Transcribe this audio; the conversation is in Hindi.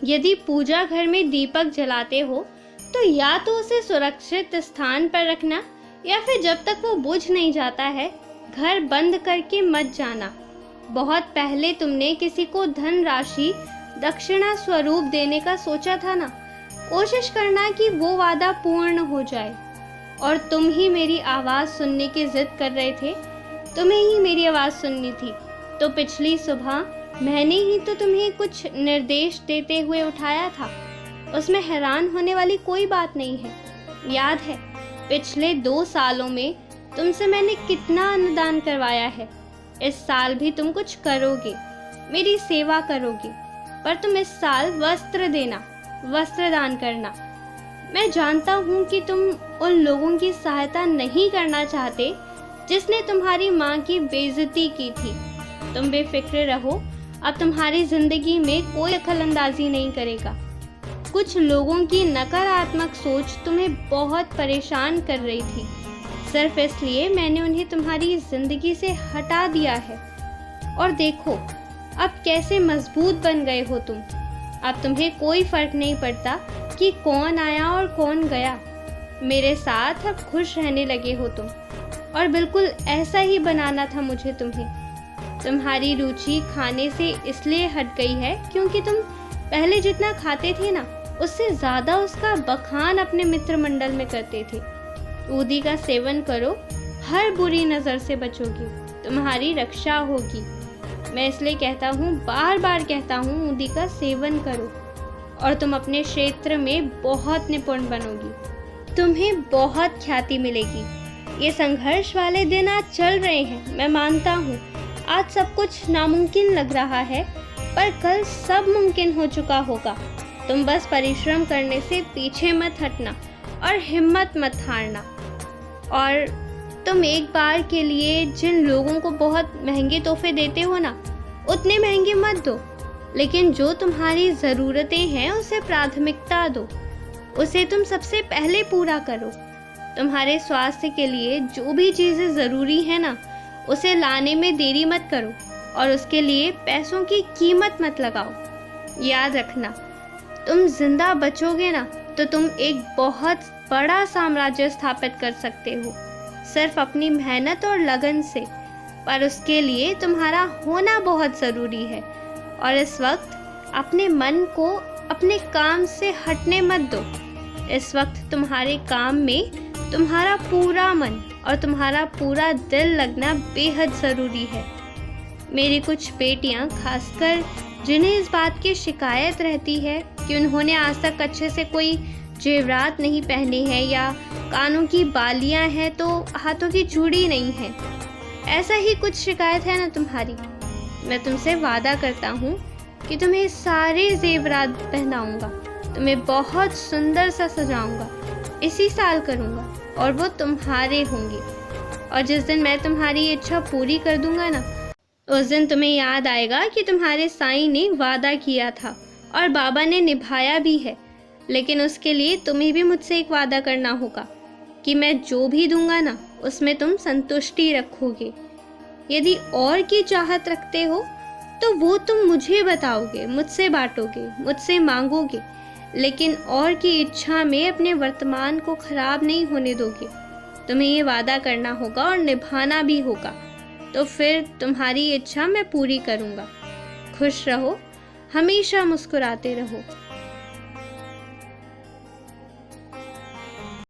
यदि पूजा घर में दीपक जलाते हो तो या तो उसे सुरक्षित स्थान पर रखना या फिर जब तक वो बुझ नहीं जाता है घर बंद करके मत जाना। बहुत पहले तुमने किसी को धन राशि दक्षिणा स्वरूप देने का सोचा था ना, कोशिश करना कि वो वादा पूर्ण हो जाए। और तुम ही मेरी आवाज़ सुनने की जिद कर रहे थे, तुम्हें ही मेरी आवाज़ सुननी थी, तो पिछली सुबह मैंने ही तो तुम्हें कुछ निर्देश देते हुए उठाया था। उसमें हैरान होने वाली कोई बात नहीं है। याद है पिछले 2 सालों में तुमसे मैंने कितना अन्नदान करवाया है। इस साल भी तुम कुछ करोगे, मेरी सेवा करोगे, पर तुम इस साल वस्त्र देना, वस्त्र दान करना। मैं जानता हूँ कि तुम उन लोगों की सहायता नहीं करना चाहते जिसने तुम्हारी माँ की बेइज्जती की थी। तुम बेफिक्र रहो, अब तुम्हारी जिंदगी में कोई दखलंदाजी नहीं करेगा। कुछ लोगों की नकारात्मक सोच तुम्हें बहुत परेशान कर रही थी, सिर्फ इसलिए मैंने उन्हें तुम्हारी जिंदगी से हटा दिया है। और देखो अब कैसे मजबूत बन गए हो तुम। अब तुम्हें कोई फर्क नहीं पड़ता कि कौन आया और कौन गया। मेरे साथ अब खुश रहने लगे हो तुम, और बिल्कुल ऐसा ही बनाना था मुझे तुम्हें। तुम्हारी रुचि खाने से इसलिए हट गई है क्योंकि तुम पहले जितना खाते थे ना, उससे ज़्यादा उसका बखान अपने मित्र मंडल में करते थे। ऊदी का सेवन करो, हर बुरी नज़र से बचोगे, तुम्हारी रक्षा होगी। मैं इसलिए कहता हूँ, बार बार कहता हूँ, ऊदी का सेवन करो और तुम अपने क्षेत्र में बहुत निपुण बनोगी। तुम्हें बहुत ख्याति मिलेगी। ये संघर्ष वाले दिन आज चल रहे हैं, मैं मानता हूँ। आज सब कुछ नामुमकिन लग रहा है, पर कल सब मुमकिन हो चुका होगा। तुम बस परिश्रम करने से पीछे मत हटना और हिम्मत मत हारना। और तुम एक बार के लिए जिन लोगों को बहुत महंगे तोहफे देते हो ना, उतने महंगे मत दो, लेकिन जो तुम्हारी ज़रूरतें हैं उसे प्राथमिकता दो। उसे तुम सबसे पहले पूरा करो। तुम्हारे स्वास्थ्य के लिए जो भी चीज़ें ज़रूरी हैं ना, उसे लाने में देरी मत करो और उसके लिए पैसों की कीमत मत लगाओ। याद रखना, तुम जिंदा बचोगे ना तो तुम एक बहुत बड़ा साम्राज्य स्थापित कर सकते हो, सिर्फ अपनी मेहनत और लगन से। पर उसके लिए तुम्हारा होना बहुत ज़रूरी है। और इस वक्त अपने मन को अपने काम से हटने मत दो। इस वक्त तुम्हारे काम में तुम्हारा पूरा मन और तुम्हारा पूरा दिल लगना बेहद ज़रूरी है। मेरी कुछ बेटियां, खासकर जिन्हें इस बात की शिकायत रहती है कि उन्होंने आज तक अच्छे से कोई जेवरात नहीं पहने हैं या कानों की बालियां हैं तो हाथों की चूड़ी नहीं है, ऐसा ही कुछ शिकायत है ना तुम्हारी, मैं तुमसे वादा करता हूँ कि तुम्हें सारे जेवरात पहनाऊंगा, तुम्हें बहुत सुंदर सा सजाऊंगा। इसी साल करूँगा और वो तुम्हारे होंगे। और जिस दिन मैं तुम्हारी इच्छा पूरी कर दूंगा ना, उस दिन तुम्हें याद आएगा कि तुम्हारे साईं ने वादा किया था और बाबा ने निभाया भी है। लेकिन उसके लिए तुम्हें भी मुझसे एक वादा करना होगा कि मैं जो भी दूंगा ना, उसमें तुम संतुष्टि रखोगे। यदि और की चाहत रखते हो तो वो तुम मुझे बताओगे, मुझसे बांटोगे, मुझसे मांगोगे, लेकिन और की इच्छा में अपने वर्तमान को खराब नहीं होने दोगे। तुम्हें ये वादा करना होगा और निभाना भी होगा, तो फिर तुम्हारी इच्छा मैं पूरी करूँगा। खुश रहो, हमेशा मुस्कुराते रहो।